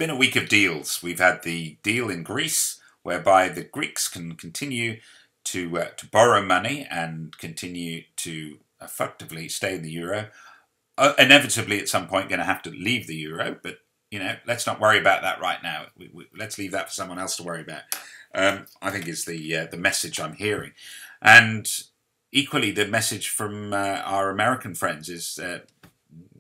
been a week of deals. We've had the deal in Greece, whereby the Greeks can continue to borrow money and continue to effectively stay in the euro. Inevitably, at some point, going to have to leave the euro, but let's not worry about that right now. Let's leave that for someone else to worry about. I think is the message I'm hearing, and equally the message from our American friends is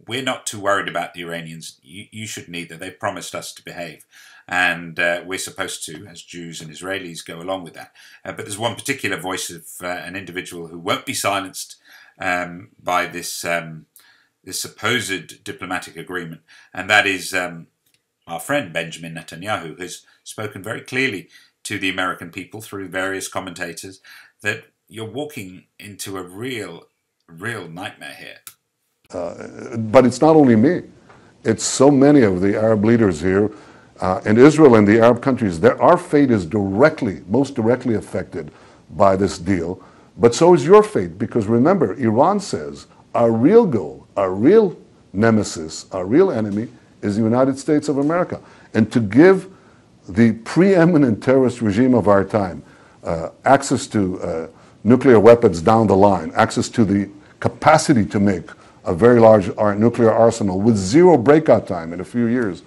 we're not too worried about the Iranians. You should neither. They've promised us to behave, and we're supposed to, as Jews and Israelis, go along with that. But there's one particular voice of an individual who won't be silenced by this supposed diplomatic agreement, and that is our friend Benjamin Netanyahu, who's spoken very clearly to the American people through various commentators that you're walking into a real nightmare here. But it's not only me. It's so many of the Arab leaders here in Israel and the Arab countries. Our fate is most directly affected by this deal, but so is your fate, because remember, Iran says our real goal, our real nemesis, our real enemy is the United States of America. And to give the preeminent terrorist regime of our time access to nuclear weapons down the line, access to the capacity to make a very large nuclear arsenal with zero breakout time in a few years,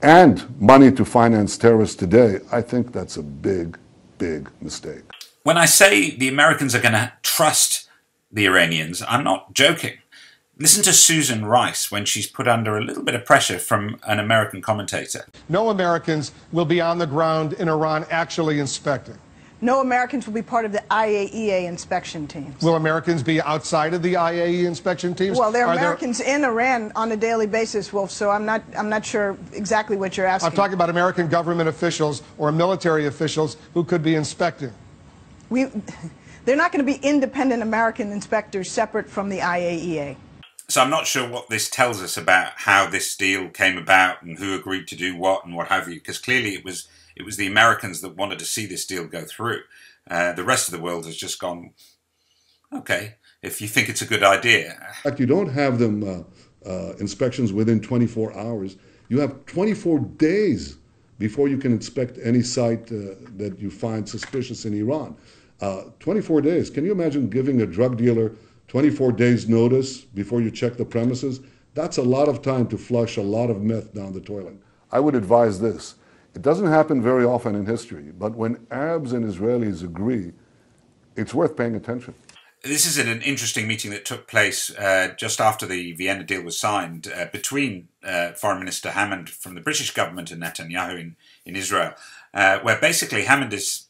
and money to finance terrorists today, I think that's a big mistake. When I say the Americans are going to trust the Iranians, I'm not joking. Listen to Susan Rice when she's put under a little bit of pressure from an American commentator. No Americans will be on the ground in Iran actually inspecting. No Americans will be part of the IAEA inspection teams. Will Americans be outside of the IAEA inspection teams? Well, there are Americans in Iran on a daily basis, Wolf, so I'm not sure exactly what you're asking. I'm talking about American government officials or military officials who could be inspecting. They're not going to be independent American inspectors separate from the IAEA. So I'm not sure what this tells us about how this deal came about and who agreed to do what and what have you, because clearly it was the Americans that wanted to see this deal go through. The rest of the world has just gone, okay, if you think it's a good idea. In fact, you don't have them inspections within 24 hours. You have 24 days before you can inspect any site that you find suspicious in Iran. 24 days. Can you imagine giving a drug dealer 24 days notice before you check the premises? That's a lot of time to flush a lot of meth down the toilet. I would advise this. It doesn't happen very often in history, but when Arabs and Israelis agree, it's worth paying attention. This is an interesting meeting that took place just after the Vienna deal was signed between Foreign Minister Hammond from the British government and Netanyahu in Israel, where basically Hammond is,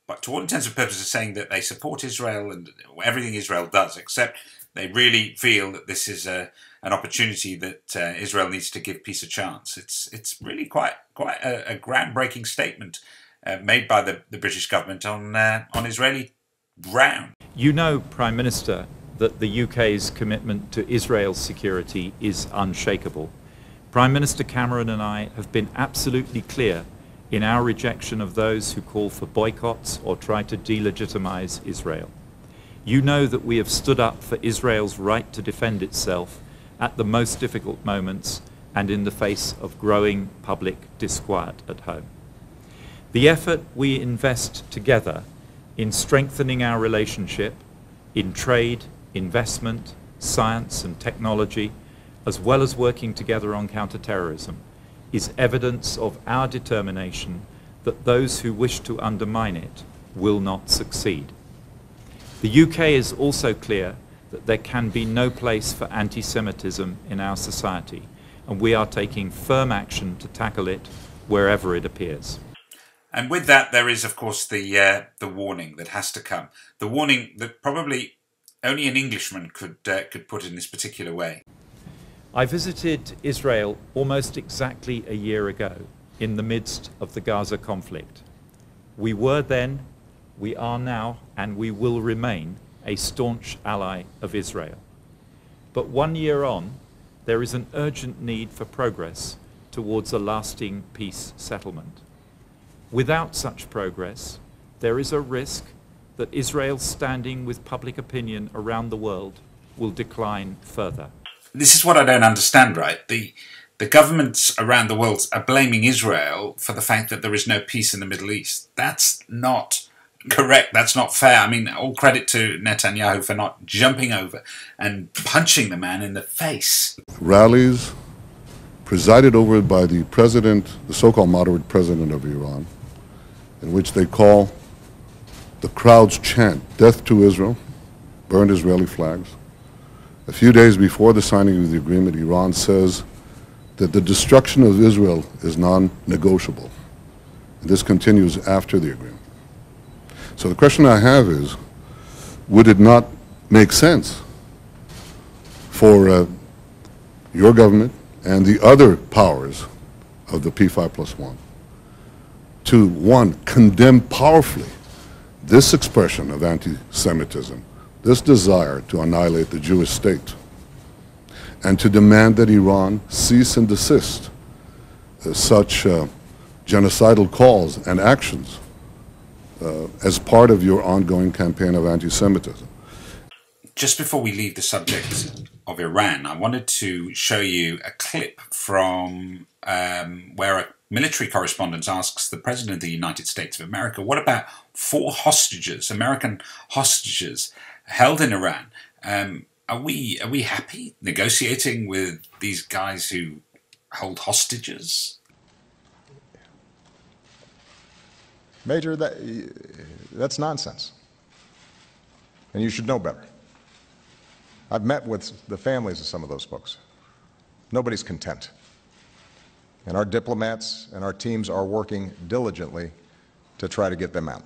but to all intents and purposes, saying that they support Israel and everything Israel does, except they really feel that this is an opportunity that Israel needs to give peace a chance. It's really quite a groundbreaking statement made by the British government on Israeli ground. You know, Prime Minister, that the UK's commitment to Israel's security is unshakable. Prime Minister Cameron and I have been absolutely clear in our rejection of those who call for boycotts or try to delegitimize Israel. You know that we have stood up for Israel's right to defend itself at the most difficult moments and in the face of growing public disquiet at home. The effort we invest together in strengthening our relationship in trade, investment, science and technology, as well as working together on counterterrorism, is evidence of our determination that those who wish to undermine it will not succeed. The UK is also clear that there can be no place for anti-Semitism in our society, and we are taking firm action to tackle it wherever it appears. And with that, there is, of course, the warning that has to come. The warning that probably only an Englishman could put in this particular way. I visited Israel almost exactly a year ago in the midst of the Gaza conflict. We were then, we are now, and we will remain a staunch ally of Israel. But 1 year on, there is an urgent need for progress towards a lasting peace settlement. Without such progress, there is a risk that Israel's standing with public opinion around the world will decline further. This is what I don't understand, right? the governments around the world are blaming Israel for the fact that there is no peace in the Middle East. That's not correct. That's not fair. I mean, all credit to Netanyahu for not jumping over and punching the man in the face. Rallies presided over by the president, the so-called moderate president of Iran, in which they call the crowds chant, "Death to Israel," burned Israeli flags. A few days before the signing of the agreement, Iran says that the destruction of Israel is non-negotiable. And this continues after the agreement. So the question I have is, would it not make sense for your government and the other powers of the P5+1 to, one, condemn powerfully this expression of anti-Semitism, this desire to annihilate the Jewish state, and to demand that Iran cease and desist such genocidal calls and actions as part of your ongoing campaign of anti-Semitism? Just before we leave the subject of Iran, I wanted to show you a clip from where a military correspondent asks the President of the United States of America, what about 4 hostages, American hostages, held in Iran? Are we happy negotiating with these guys who hold hostages? Major, that's nonsense. And you should know better. I've met with the families of some of those folks. Nobody's content. And our diplomats and our teams are working diligently to try to get them out.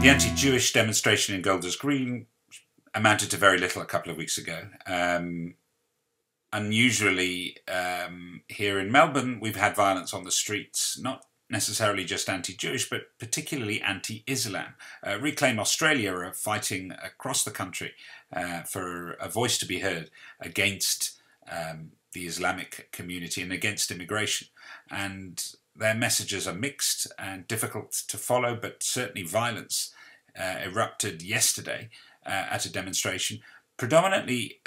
The anti-Jewish demonstration in Golders Green amounted to very little a couple of weeks ago. Unusually, here in Melbourne, we've had violence on the streets, not necessarily just anti-Jewish, but particularly anti-Islam. Reclaim Australia are fighting across the country for a voice to be heard against the Islamic community and against immigration. And their messages are mixed and difficult to follow, but certainly violence erupted yesterday at a demonstration, predominantly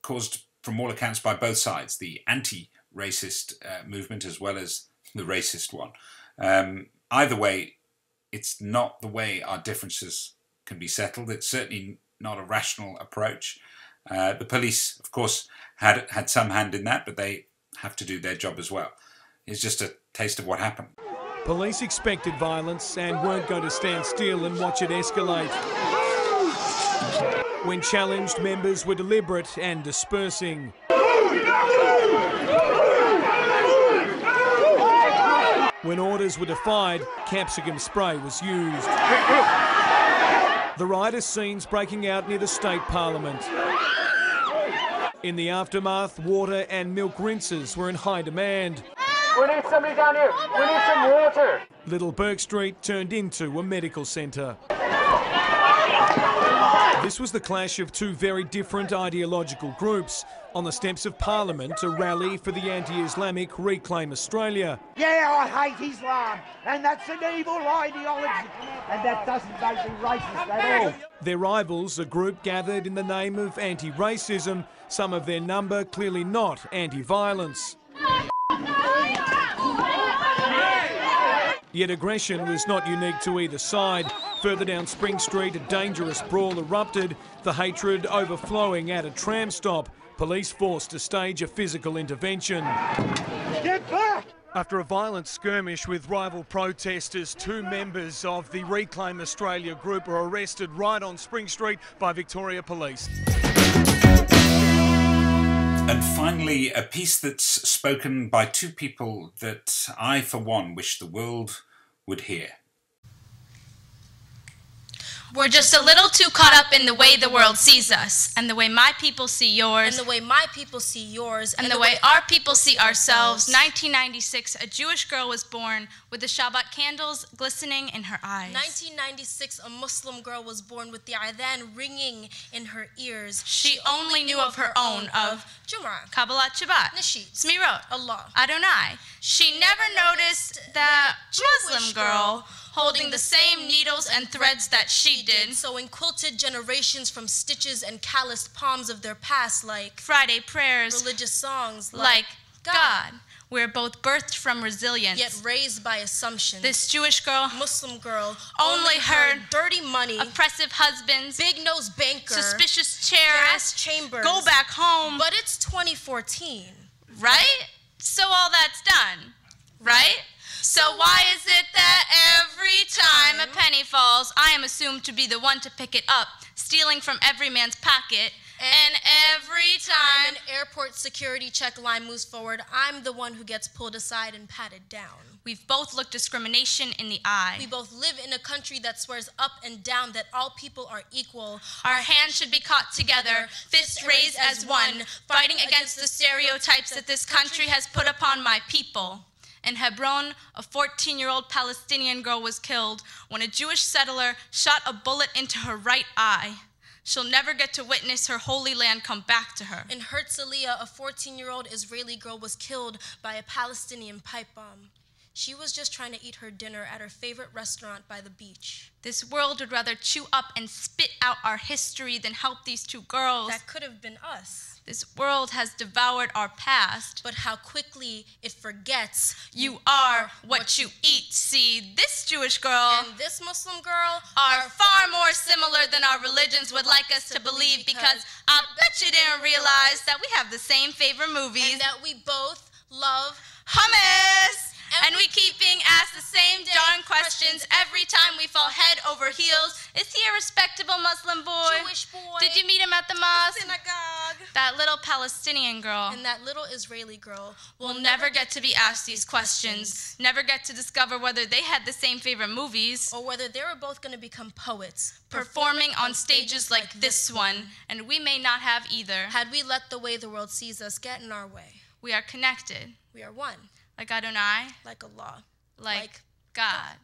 caused, from all accounts, by both sides, the anti-racist movement as well as the racist one. Either way, it's not the way our differences can be settled. It's certainly not a rational approach. The police, of course, had some hand in that, but they have to do their job as well. It's just a taste of what happened. Police expected violence and weren't going to stand still and watch it escalate. When challenged, members were deliberate and dispersing. When orders were defied, capsicum spray was used. The riotous scenes breaking out near the state parliament. In the aftermath, water and milk rinses were in high demand. We need somebody down here. We need some water. Little Burke Street turned into a medical centre. This was the clash of 2 very different ideological groups on the steps of Parliament, a rally for the anti-Islamic Reclaim Australia. Yeah, I hate Islam, and that's an evil ideology, and that doesn't make me racist at all. Their rivals, a group gathered in the name of anti-racism, some of their number clearly not anti-violence. Yet aggression was not unique to either side. Further down Spring Street, a dangerous brawl erupted, the hatred overflowing at a tram stop. Police forced to stage a physical intervention. Get back! After a violent skirmish with rival protesters, 2 members of the Reclaim Australia group were arrested right on Spring Street by Victoria Police. And finally, a piece that's spoken by 2 people that I, for one, wish the world would hear. We're just a little too caught up in the way the world sees us, and the way my people see yours, and the way my people see yours, and the way our people see ourselves. 1996, a Jewish girl was born with the Shabbat candles glistening in her eyes. 1996, a Muslim girl was born with the adhan ringing in her ears. She only knew of her own, of Jum'ah, Kabbalat Shabbat, Nashid, Smirot, Allah, Adonai. She never noticed that Muslim girl holding the same needles and threads that she did, sewing quilted generations from stitches and calloused palms of their past, like Friday prayers, religious songs, like God. We're both birthed from resilience, yet raised by assumption. This Jewish girl, Muslim girl, only heard dirty money, oppressive husbands, big-nosed banker, suspicious gas terrorists, chambers, go back home. But it's 2014. Right? So all that's done, right? So why is it that every time a penny falls, I am assumed to be the one to pick it up, stealing from every man's pocket, and every time an airport security check line moves forward, I'm the one who gets pulled aside and patted down. We've both looked discrimination in the eye. We both live in a country that swears up and down that all people are equal. Our hands should be caught together, fists raised as one, fighting against the stereotypes that this country has put upon my people. In Hebron, a 14-year-old Palestinian girl was killed when a Jewish settler shot a bullet into her right eye. She'll never get to witness her holy land come back to her. In Herzliya, a 14-year-old Israeli girl was killed by a Palestinian pipe bomb. She was just trying to eat her dinner at her favorite restaurant by the beach. This world would rather chew up and spit out our history than help these two girls. That could have been us. This world has devoured our past. But how quickly it forgets you are what you eat. See, this Jewish girl and this Muslim girl are far more similar than our religions would like us to believe, because I bet you didn't realize that we have the same favorite movies. And that we both love hummus. And we keep being asked the same darn questions every time we fall head over heels. Is he a respectable Muslim boy? Jewish boy. Did you meet him at the mosque? Synagogue. That little Palestinian girl and that little Israeli girl will never get to be asked these questions, never get to discover whether they had the same favorite movies, or whether they were both going to become poets, performing on stages like this one, and we may not have either. Had we let the way the world sees us get in our way. We are connected. We are one. Like Adonai. Like Allah. Like God.